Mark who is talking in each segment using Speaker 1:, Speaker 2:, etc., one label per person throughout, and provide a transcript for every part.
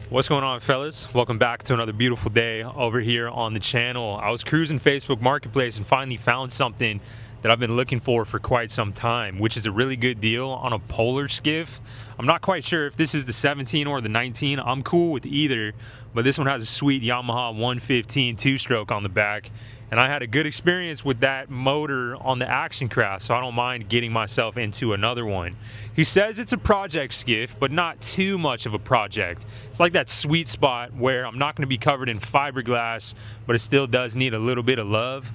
Speaker 1: What's going on, fellas? Welcome back to another beautiful day over here on the channel. I was cruising Facebook Marketplace and finally found something that I've been looking for quite some time, which is a really good deal on a polar skiff. I'm not quite sure if this is the 17 or the 19. I'm cool with either, but this one has a sweet Yamaha 115 two-stroke on the back, and I had a good experience with that motor on the Action Craft, so I don't mind getting myself into another one. He says it's a project skiff, but not too much of a project. It's like that sweet spot where I'm not going to be covered in fiberglass, but it still does need a little bit of love.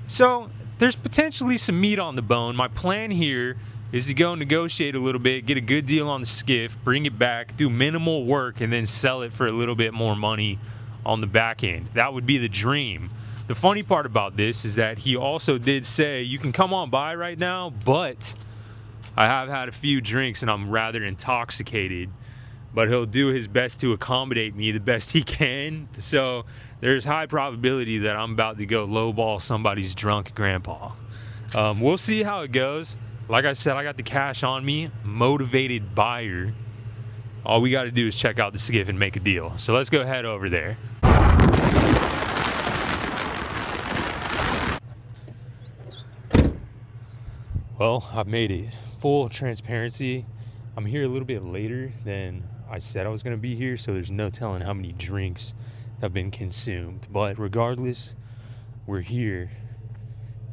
Speaker 1: So there's potentially some meat on the bone. My plan here is to go negotiate a little bit, get a good deal on the skiff, bring it back, do minimal work, and then sell it for a little bit more money on the back end. That would be the dream. The funny part about this is that he also did say, you can come on by right now, but I have had a few drinks and I'm rather intoxicated, but he'll do his best to accommodate me the best he can. So there's high probability that I'm about to go lowball somebody's drunk grandpa. We'll see how it goes. Like I said, I got the cash on me, motivated buyer. All we got to do is check out the skiff and make a deal. So let's go head over there. Well, I've made it. Full transparency. I'm here a little bit later than I said I was going to be here, so there's no telling how many drinks have been consumed. But regardless, we're here,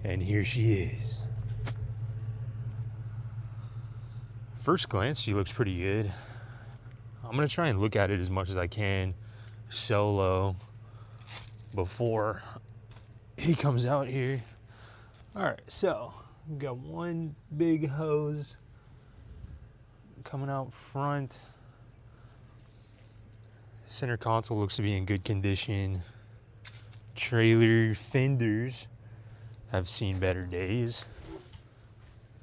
Speaker 1: and here she is. First glance, she looks pretty good. I'm going to try and look at it as much as I can solo before he comes out here. All right, so we've got one big hose coming out front. Center console looks to be in good condition. Trailer fenders have seen better days.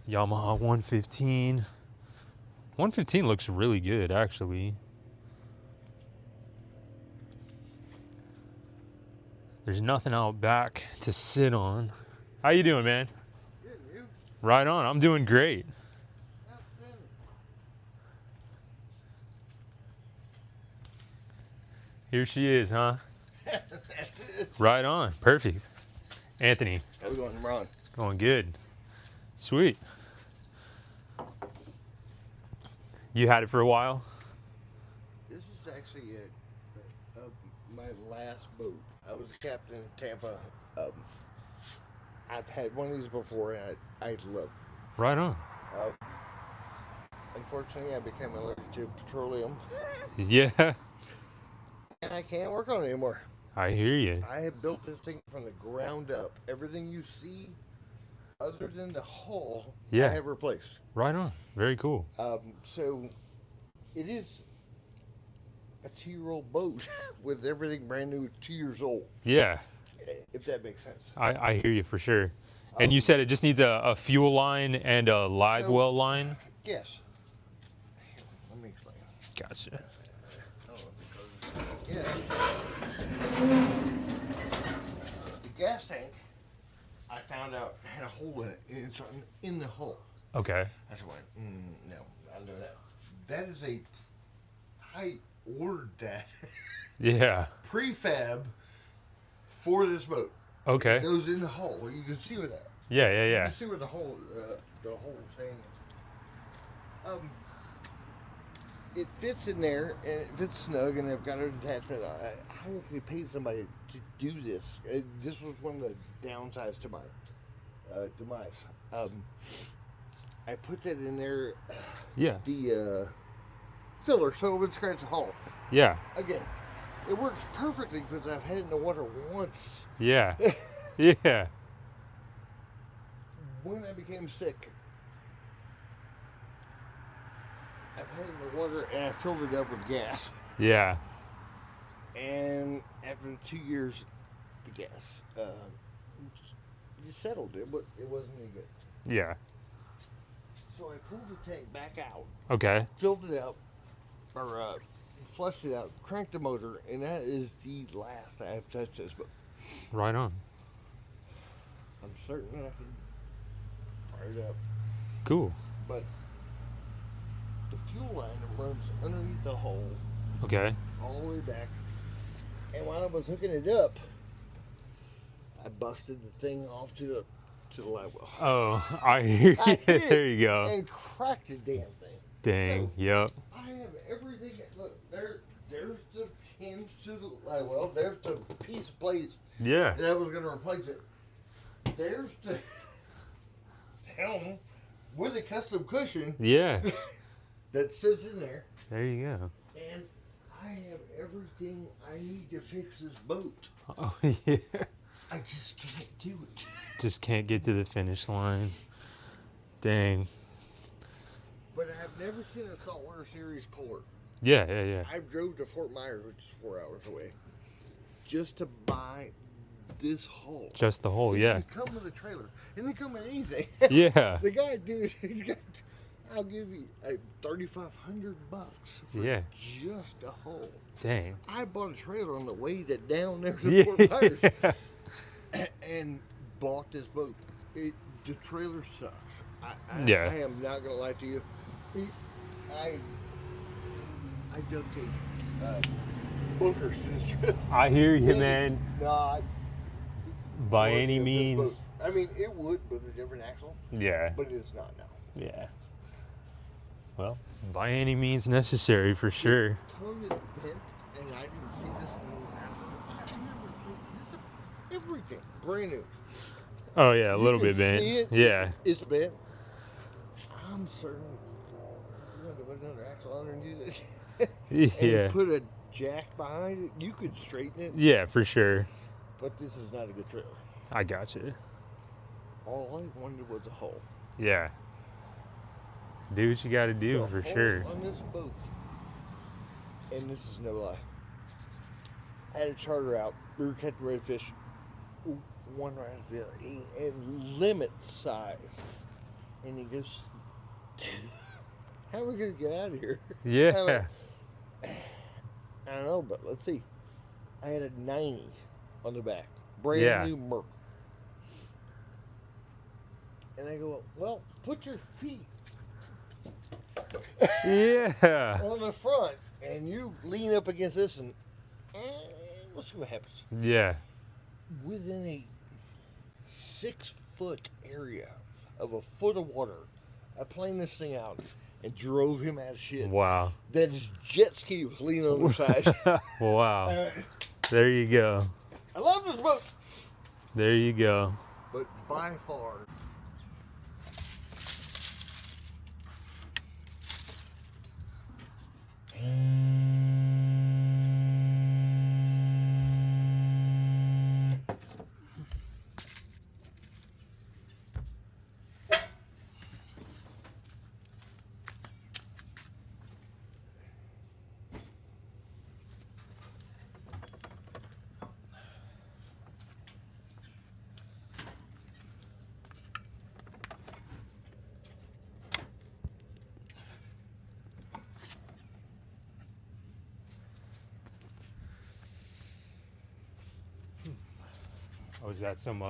Speaker 1: Yamaha 115. 115 looks really good, actually. There's nothing out back to sit on. How you doing, man?
Speaker 2: Good, you?
Speaker 1: Right on. I'm doing great. Here she is, huh? Right on. Perfect. Anthony.
Speaker 2: How we going, Ron?
Speaker 1: It's going good. Sweet. You had it for a while?
Speaker 2: This is actually my last boat. I was a captain in Tampa. I've had one of these before, and I love it.
Speaker 1: Right on.
Speaker 2: Unfortunately, I became allergic to petroleum,
Speaker 1: Yeah.
Speaker 2: and I can't work on it anymore.
Speaker 1: I hear you.
Speaker 2: I have built this thing from the ground up. Everything you see, other than the hull,
Speaker 1: Yeah.
Speaker 2: I have replaced.
Speaker 1: Right on. Very cool.
Speaker 2: So it is a 2-year-old boat with everything brand new, 2 years old.
Speaker 1: Yeah.
Speaker 2: If that makes sense.
Speaker 1: I hear you for sure. And you said it just needs a fuel line and a live well line?
Speaker 2: Yes. Let me explain.
Speaker 1: Gotcha.
Speaker 2: Yeah. The gas tank, I found out had a hole in it, and it's in the hull.
Speaker 1: Okay.
Speaker 2: I said, no, I know that. That is I ordered that
Speaker 1: Yeah.
Speaker 2: prefab for this boat.
Speaker 1: Okay.
Speaker 2: It goes in the hull. You can see where that.
Speaker 1: Yeah, yeah,
Speaker 2: You
Speaker 1: yeah.
Speaker 2: can see where the hole is hanging. It fits in there, and it fits snug, and I've got an attachment. I actually paid somebody to do this. This was one of the downsides to my demise. I put that in there.
Speaker 1: Yeah.
Speaker 2: The filler, so it would scratch the hull.
Speaker 1: Yeah.
Speaker 2: Again, it works perfectly because I've had it in the water once.
Speaker 1: Yeah. Yeah.
Speaker 2: When I became sick, I've had it in the water and I filled it up with gas.
Speaker 1: Yeah.
Speaker 2: And after 2 years, the gas just settled. It wasn't any good.
Speaker 1: Yeah.
Speaker 2: So I pulled the tank back out,
Speaker 1: Okay.
Speaker 2: filled it up, or flushed it out, cranked the motor, and that is the last I have touched this boat.
Speaker 1: Right on.
Speaker 2: I'm certain I can fire it up.
Speaker 1: Cool.
Speaker 2: But the fuel line runs underneath the hull
Speaker 1: Okay.
Speaker 2: all all the way back. And while I was hooking it up, I busted the thing off to the live well.
Speaker 1: Oh, I hear
Speaker 2: I
Speaker 1: you.
Speaker 2: hit it
Speaker 1: There you go.
Speaker 2: and cracked the damn thing.
Speaker 1: Dang.
Speaker 2: So,
Speaker 1: Yep.
Speaker 2: I have everything. Look, there's the hinge to the live well. There's the piece of plate
Speaker 1: Yeah.
Speaker 2: that I was going to replace it. There's the helm with a custom cushion
Speaker 1: Yeah.
Speaker 2: that sits in there.
Speaker 1: There you go.
Speaker 2: And I have everything I need to fix this boat.
Speaker 1: Oh, yeah.
Speaker 2: I just can't do it.
Speaker 1: Just can't get to the finish line. Dang.
Speaker 2: But I've never seen a saltwater series puller.
Speaker 1: Yeah, yeah, yeah.
Speaker 2: I drove to Fort Myers, which is 4 hours away, just to buy this hull.
Speaker 1: Just the hole,
Speaker 2: It
Speaker 1: yeah.
Speaker 2: didn't come with a trailer. It didn't come with anything.
Speaker 1: Yeah.
Speaker 2: The guy, dude, he's got. I'll give you $3,500 for
Speaker 1: Yeah.
Speaker 2: just a hull.
Speaker 1: Dang.
Speaker 2: I bought a trailer on the way down there to
Speaker 1: Yeah.
Speaker 2: Fort Myers and bought this boat. The trailer sucks.
Speaker 1: Yeah.
Speaker 2: I am not gonna lie to you. I duct tape bunkers to this trailer.
Speaker 1: I hear you, man.
Speaker 2: Nah,
Speaker 1: By
Speaker 2: would
Speaker 1: any
Speaker 2: if this
Speaker 1: means.
Speaker 2: boat- I mean, it would with a different axle,
Speaker 1: Yeah.
Speaker 2: but it's not now.
Speaker 1: Yeah. Well, by any means necessary for sure.
Speaker 2: Tongue is bent, and I didn't see this one. I've never this is everything brand new.
Speaker 1: Oh yeah, a
Speaker 2: You
Speaker 1: little
Speaker 2: can
Speaker 1: bit bent.
Speaker 2: see it.
Speaker 1: Yeah.
Speaker 2: It's bent. I'm certain you want to put another axle underneath it and
Speaker 1: Yeah.
Speaker 2: put a jack behind it. You could straighten it,
Speaker 1: Yeah, for sure.
Speaker 2: but this is not a good trailer.
Speaker 1: I got you.
Speaker 2: All I wanted was a hole.
Speaker 1: Yeah. Do what you got to do
Speaker 2: The
Speaker 1: for
Speaker 2: hole
Speaker 1: sure.
Speaker 2: on this boat, and this is no lie. I had a charter out. We were catching redfish, one right after the other, and limit size. And he goes, "How are we gonna get out of here?"
Speaker 1: Yeah.
Speaker 2: I don't know, but let's see. I had a 90 on the back, brand
Speaker 1: Yeah.
Speaker 2: new Merc. And I go, "Well, put your feet
Speaker 1: Yeah.
Speaker 2: on the front, and you lean up against this, and we'll see what happens."
Speaker 1: Yeah.
Speaker 2: Within a 6-foot area of a foot of water, I planed this thing out and drove him out of shit.
Speaker 1: Wow.
Speaker 2: That his jet ski was leaning on the side.
Speaker 1: Wow. There you go.
Speaker 2: I love this boat,
Speaker 1: There you go.
Speaker 2: but by far.
Speaker 1: Oh, is that some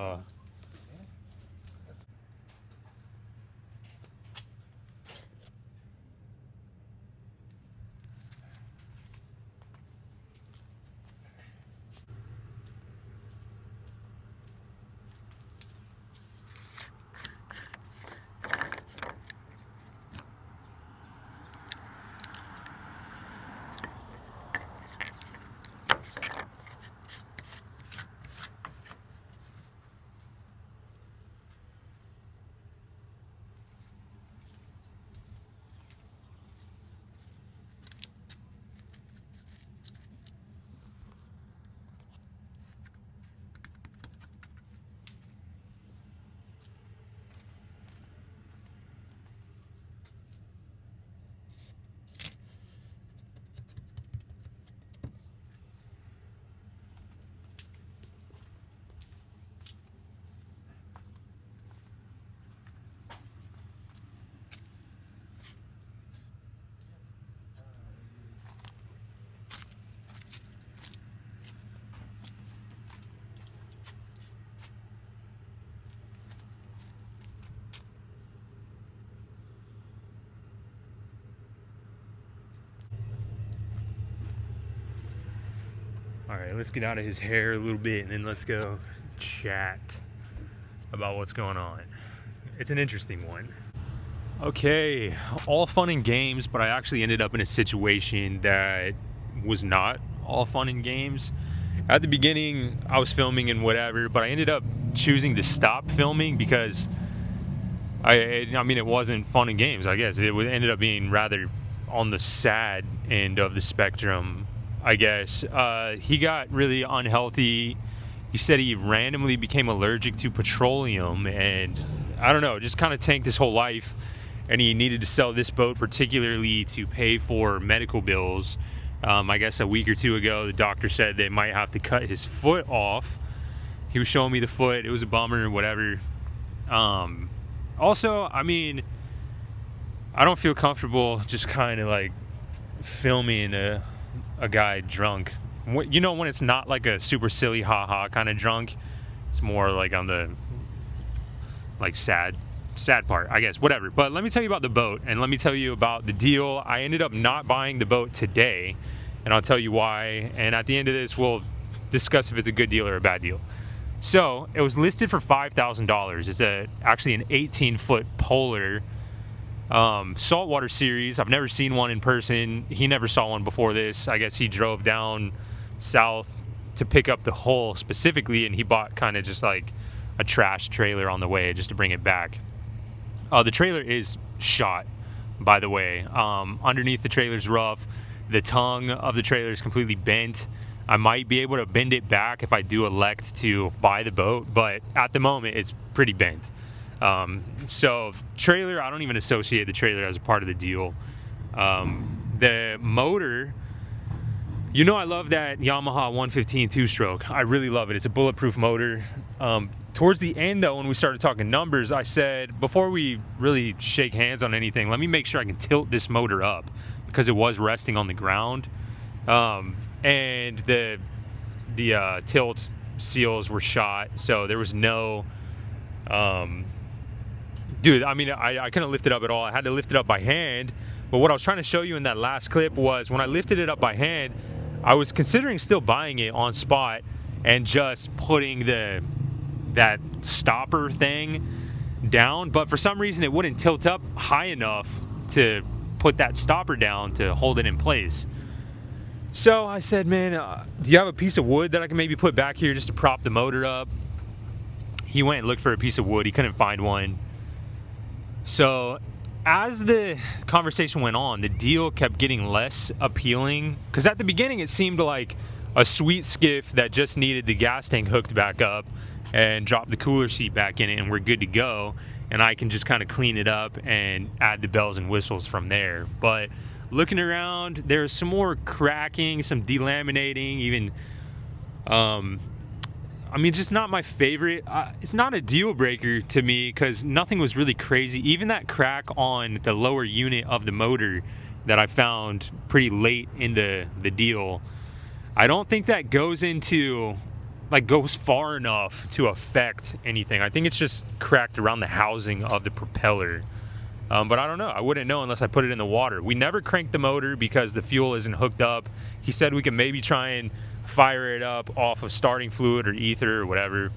Speaker 1: All right, let's get out of his hair a little bit and then let's go chat about what's going on. It's an interesting one. Okay, all fun and games, but I actually ended up in a situation that was not all fun and games. At the beginning, I was filming and whatever, but I ended up choosing to stop filming because I mean, it wasn't fun and games, I guess. It ended up being rather on the sad end of the spectrum, I guess. He got really unhealthy. He said he randomly became allergic to petroleum, and I don't know, just kind of tanked his whole life. And he needed to sell this boat particularly to pay for medical bills. I guess a week or two ago, the doctor said they might have to cut his foot off. He was showing me the foot. It was a bummer or whatever. Also, I mean, I don't feel comfortable just kind of like filming a guy drunk. You know, when it's not like a super silly haha kind of drunk, it's more like on the like sad part, I guess, whatever. But let me tell you about the boat, and let me tell you about the deal. I ended up not buying the boat today, and I'll tell you why. And at the end of this, we'll discuss if it's a good deal or a bad deal. So it was listed for $5,000. It's actually an 18-foot Polar saltwater series. I've never seen one in person. He never saw one before this. I guess he drove down south to pick up the hull specifically, and he bought kind of just like a trash trailer on the way just to bring it back. The trailer is shot, by the way. Underneath the trailer's rough. The tongue of the trailer is completely bent. I might be able to bend it back if I do elect to buy the boat, but at the moment it's pretty bent. So trailer, I don't even associate the trailer as a part of the deal. The motor, you know, I love that Yamaha 115 two-stroke. I really love it. It's a bulletproof motor. Towards the end, though, when we started talking numbers, I said, before we really shake hands on anything, let me make sure I can tilt this motor up, because it was resting on the ground. And the tilt seals were shot, so there was no... Dude, I mean, I couldn't lift it up at all. I had to lift it up by hand. But what I was trying to show you in that last clip was when I lifted it up by hand, I was considering still buying it on spot and just putting that stopper thing down. But for some reason, it wouldn't tilt up high enough to put that stopper down to hold it in place. So I said, man, do you have a piece of wood that I can maybe put back here just to prop the motor up? He went and looked for a piece of wood. He couldn't find one. So as the conversation went on, the deal kept getting less appealing, because at the beginning it seemed like a sweet skiff that just needed the gas tank hooked back up and drop the cooler seat back in it and we're good to go, and I can just kind of clean it up and add the bells and whistles from there. But looking around, there's some more cracking, some delaminating, even I mean, just not my favorite. It's not a deal breaker to me because nothing was really crazy. Even that crack on the lower unit of the motor that I found pretty late in the deal, I don't think that goes far enough to affect anything. I think it's just cracked around the housing of the propeller. But I don't know. I wouldn't know unless I put it in the water. We never cranked the motor because the fuel isn't hooked up. He said we can maybe try and fire it up off of starting fluid or ether or whatever.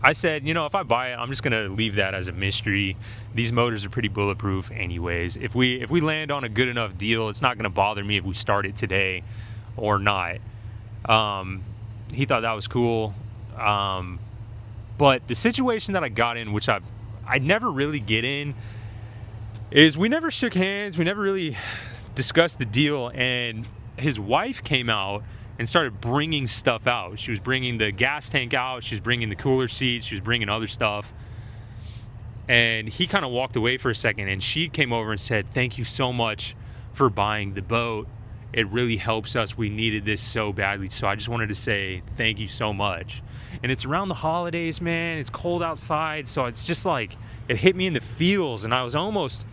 Speaker 1: I said, you know, if I buy it, I'm just gonna leave that as a mystery. These motors are pretty bulletproof anyways. If we land on a good enough deal, it's not gonna bother me if we start it today or not. He thought that was cool. But the situation that I got in, which I never really get in, is we never shook hands. We never really discussed the deal, and his wife came out and started bringing stuff out. She was bringing the gas tank out. She was bringing the cooler seat. She was bringing other stuff. And he kind of walked away for a second, and she came over and said, "Thank you so much for buying the boat. It really helps us. We needed this so badly. So I just wanted to say thank you so much." And it's around the holidays, man. It's cold outside. So it's just like, it hit me in the feels, and I was almost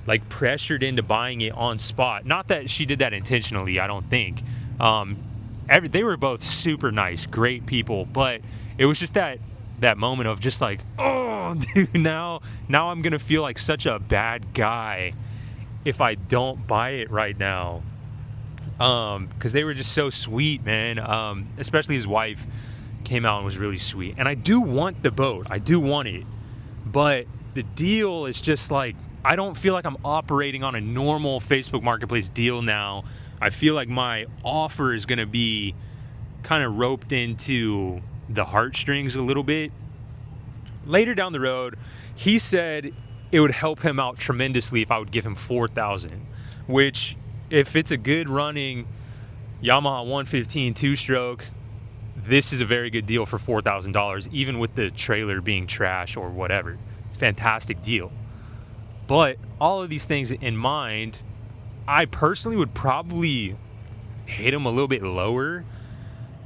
Speaker 1: like pressured into buying it on spot. Not that she did that intentionally, I don't think. They were both super nice, great people, but it was just that moment of just like, oh, dude, now I'm gonna feel like such a bad guy if I don't buy it right now. because they were just so sweet, man. Especially his wife came out and was really sweet. And I do want the boat. I do want it. But the deal is just like, I don't feel like I'm operating on a normal Facebook Marketplace deal now. I feel like my offer is going to be kind of roped into the heartstrings a little bit. Later down the road, he said it would help him out tremendously if I would give him $4,000, which, if it's a good running Yamaha 115 two-stroke, this is a very good deal for $4,000, even with the trailer being trash or whatever. It's a fantastic deal. But all of these things in mind, I personally would probably hit him a little bit lower,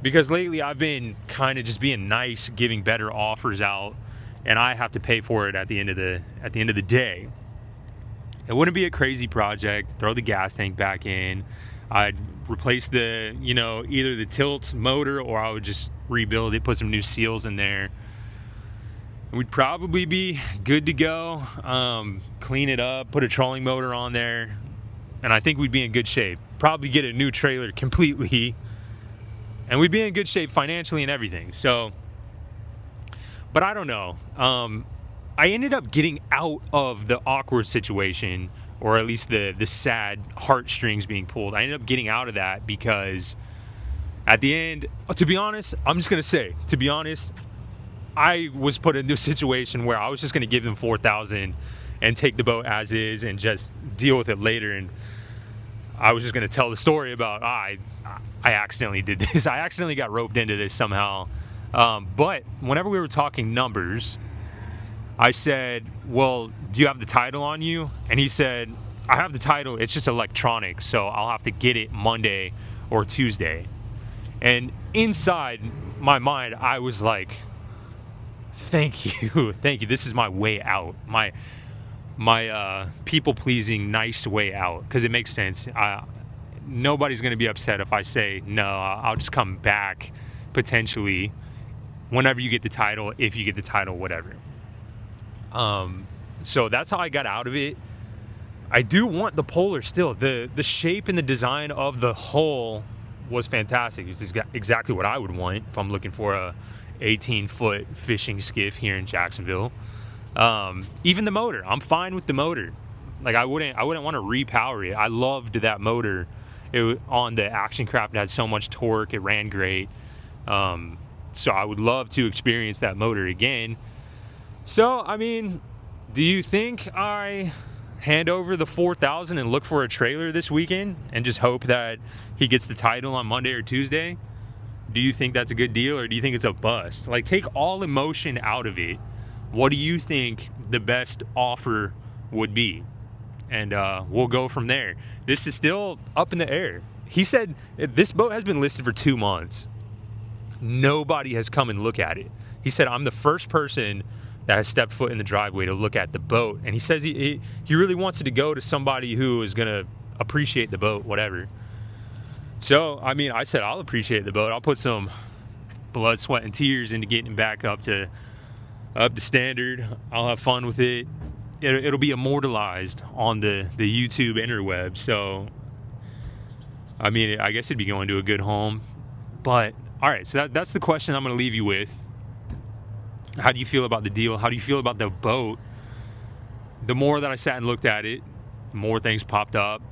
Speaker 1: because lately I've been kind of just being nice, giving better offers out, and I have to pay for it at the end of the day. It wouldn't be a crazy project. Throw the gas tank back in. I'd replace the, either the tilt motor, or I would just rebuild it, put some new seals in there. We'd probably be good to go. Clean it up, put a trolling motor on there, and I think we'd be in good shape. Probably get a new trailer completely, and we'd be in good shape financially and everything. So, but I don't know. I ended up getting out of the awkward situation, or at least the sad heartstrings being pulled. I ended up getting out of that because at the end, to be honest, I'm just going to say, to be honest, I was put into a situation where I was just going to give them $4,000 and take the boat as is and just deal with it later. And I was just going to tell the story about, I accidentally did this. I accidentally got roped into this somehow. But whenever we were talking numbers, I said, well, do you have the title on you? And he said, I have the title. It's just electronic, so I'll have to get it Monday or Tuesday. And inside my mind, I was like, thank you. Thank you. This is my way out. My people-pleasing, nice way out, because it makes sense. Nobody's going to be upset if I say, no, I'll just come back potentially whenever you get the title, if you get the title, whatever. So that's how I got out of it. I do want the Polar still. The shape and the design of the hull was fantastic. It's exactly what I would want if I'm looking for a 18-foot fishing skiff here in Jacksonville. Even the motor, I'm fine with the motor. Like, I wouldn't want to repower it. I loved that motor. On the Action Craft, it had so much torque. It ran great. So I would love to experience that motor again. So, I mean, do you think I hand over the $4,000 and look for a trailer this weekend and just hope that he gets the title on Monday or Tuesday? Do you think that's a good deal, or do you think it's a bust? Like, take all emotion out of it. What do you think the best offer would be? And we'll go from there. This is still up in the air. He said this boat has been listed for 2 months. Nobody has come and look at it. He said, I'm the first person that has stepped foot in the driveway to look at the boat. And he says he really wants it to go to somebody who is going to appreciate the boat, whatever. So, I mean, I said, I'll appreciate the boat. I'll put some blood, sweat, and tears into getting it back up to standard. I'll have fun with it. It'll be immortalized on the YouTube interweb. So, I mean, I guess it'd be going to a good home. But, all right, so that's the question I'm going to leave you with. How do you feel about the deal? How do you feel about the boat? The more that I sat and looked at it, more things popped up,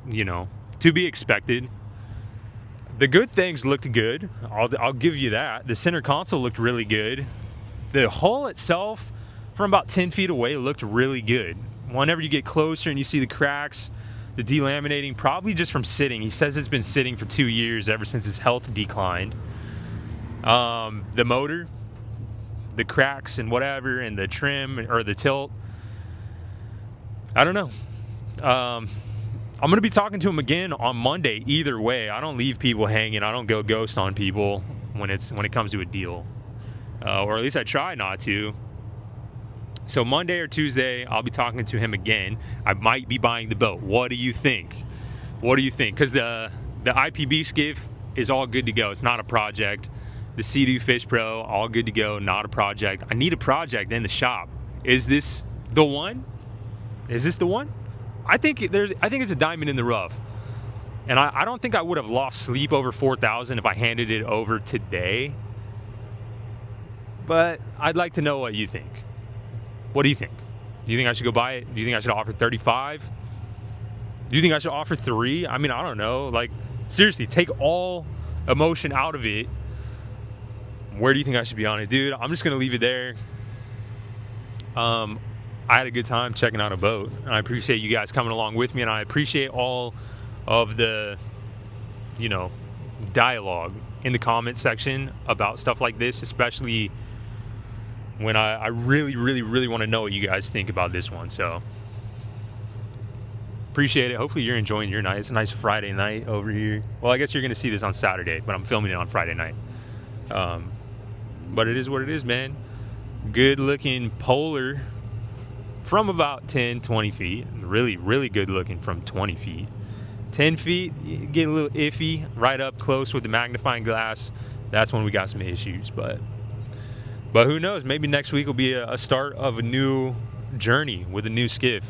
Speaker 1: to be expected. The good things looked good. I'll give you that. The center console looked really good. The hull itself, from about 10 feet away, looked really good. Whenever you get closer and you see the cracks, the delaminating, probably just from sitting. He says it's been sitting for 2 years, ever since his health declined. The motor, the cracks and whatever, and the trim or the tilt, I don't know. I'm going to be talking to him again on Monday either way. I don't leave people hanging. I don't go ghost on people when it comes to a deal. Or at least I try not to. So Monday or Tuesday, I'll be talking to him again. I might be buying the boat. What do you think? What do you think? Because the IPB skiff is all good to go. It's not a project. The Sea-Doo Fish Pro, all good to go, not a project. I need a project in the shop. Is this the one? Is this the one? I think it's a diamond in the rough. And I don't think I would have lost sleep over 4,000 if I handed it over today. But I'd like to know what you think. What do you think? Do you think I should go buy it? Do you think I should offer 35? Do you think I should offer 3? I mean, I don't know. Like, seriously, take all emotion out of it. Where do you think I should be on it? Dude, I'm just going to leave it there. I had a good time checking out a boat. And I appreciate you guys coming along with me. And I appreciate all of the, you know, dialogue in the comment section about stuff like this, especially when I really, really, really want to know what you guys think about this one. So appreciate it. Hopefully you're enjoying your night. It's a nice Friday night over here. Well, I guess you're going to see this on Saturday, but I'm filming it on Friday night. But it is what it is, man. Good looking polar from about 10, 20 feet. Really, really good looking from 20 feet. 10 feet, you get a little iffy. Right up close with the magnifying glass, that's when we got some issues. But who knows? Maybe next week will be a start of a new journey with a new skiff.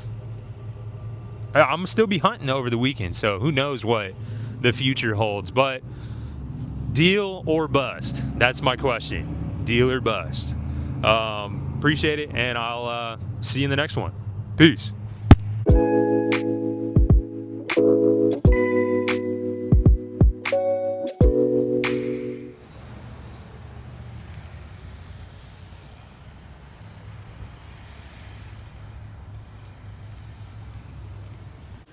Speaker 1: I'm gonna still be hunting over the weekend, so who knows what the future holds. But deal or bust? That's my question. Deal or bust? Appreciate it, and I'll see you in the next one. Peace.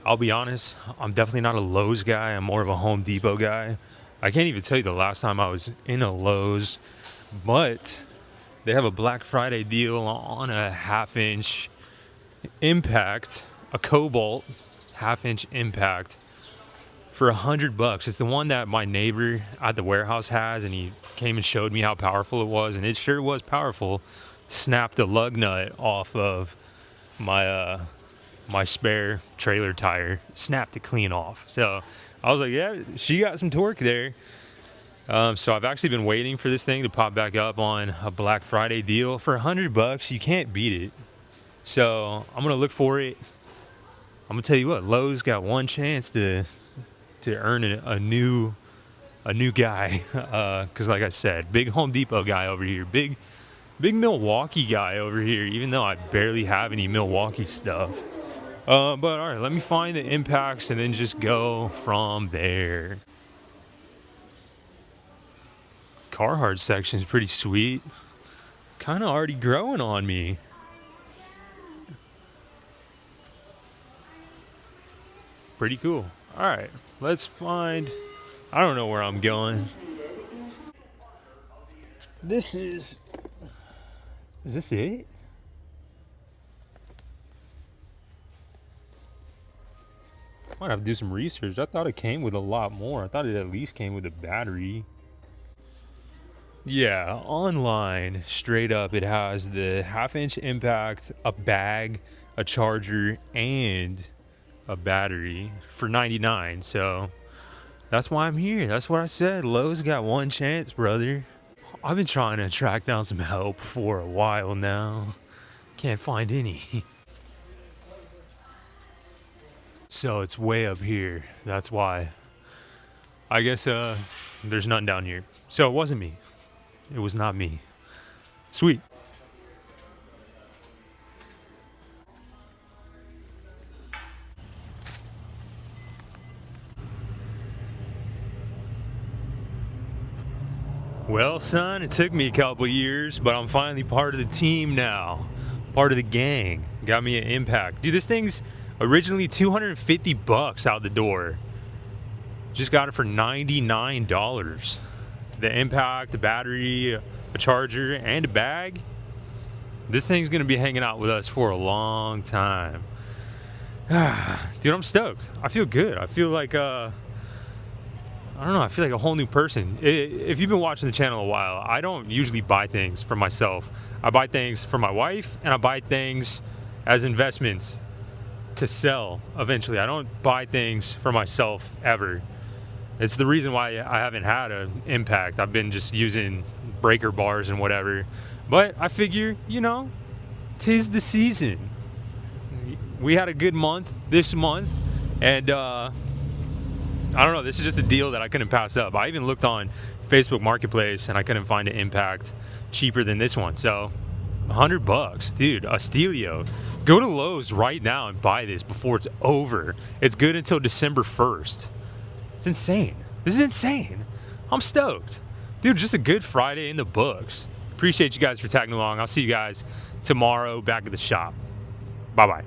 Speaker 1: I'll be honest, I'm definitely not a Lowe's guy. I'm more of a Home Depot guy. I can't even tell you the last time I was in a Lowe's, but they have a Black Friday deal on a 1/2-inch impact, a Cobalt 1/2-inch impact for $100. It's the one that my neighbor at the warehouse has, and he came and showed me how powerful it was, and it sure was powerful. Snapped a lug nut off of my my spare trailer tire, snapped it clean off. So I was like, yeah, she got some torque there. So I've actually been waiting for this thing to pop back up on a Black Friday deal for $100. You can't beat it. So I'm gonna look for it. I'm gonna tell you what, Lowe's got one chance to earn a new guy. Because like I said, big Home Depot guy over here, big Milwaukee guy over here. Even though I barely have any Milwaukee stuff. But all right, let me find the impacts and then just go from there. Carhartt section is pretty sweet. Kind of already growing on me. Pretty cool. All right, let's find. I don't know where I'm going. This is. Is this it? Might have to do some research. I thought it came with a lot more. I thought it at least came with a battery. Yeah, online, straight up, it has the 1/2-inch impact, a bag, a charger, and a battery for $99. So that's why I'm here. That's what I said. Lowe's got one chance, brother. I've been trying to track down some help for a while now. Can't find any. So it's way up here. That's why. I guess there's nothing down here. So it wasn't me. It was not me. Sweet. Well, son, it took me a couple years, but I'm finally part of the team now. Part of the gang. Got me an impact. Dude, this thing's originally $250 out the door. Just got it for $99. The impact, the battery, a charger, and a bag. This thing's gonna be hanging out with us for a long time. Dude, I'm stoked. I feel good. I feel like I don't know, I feel like a whole new person. If you've been watching the channel a while, I don't usually buy things for myself. I buy things for my wife, and I buy things as investments to sell eventually. I don't buy things for myself ever. It's the reason why I haven't had an impact. I've been just using breaker bars and whatever. But I figure, you know, 'tis the season. We had a good month this month, and I don't know. This is just a deal that I couldn't pass up. I even looked on Facebook Marketplace and I couldn't find an Impact cheaper than this one. So $100, dude, a Stelio. Go to Lowe's right now and buy this before it's over. It's good until December 1st. It's insane. This is insane. I'm stoked. Dude, just a good Friday in the books. Appreciate you guys for tagging along. I'll see you guys tomorrow back at the shop. Bye-bye.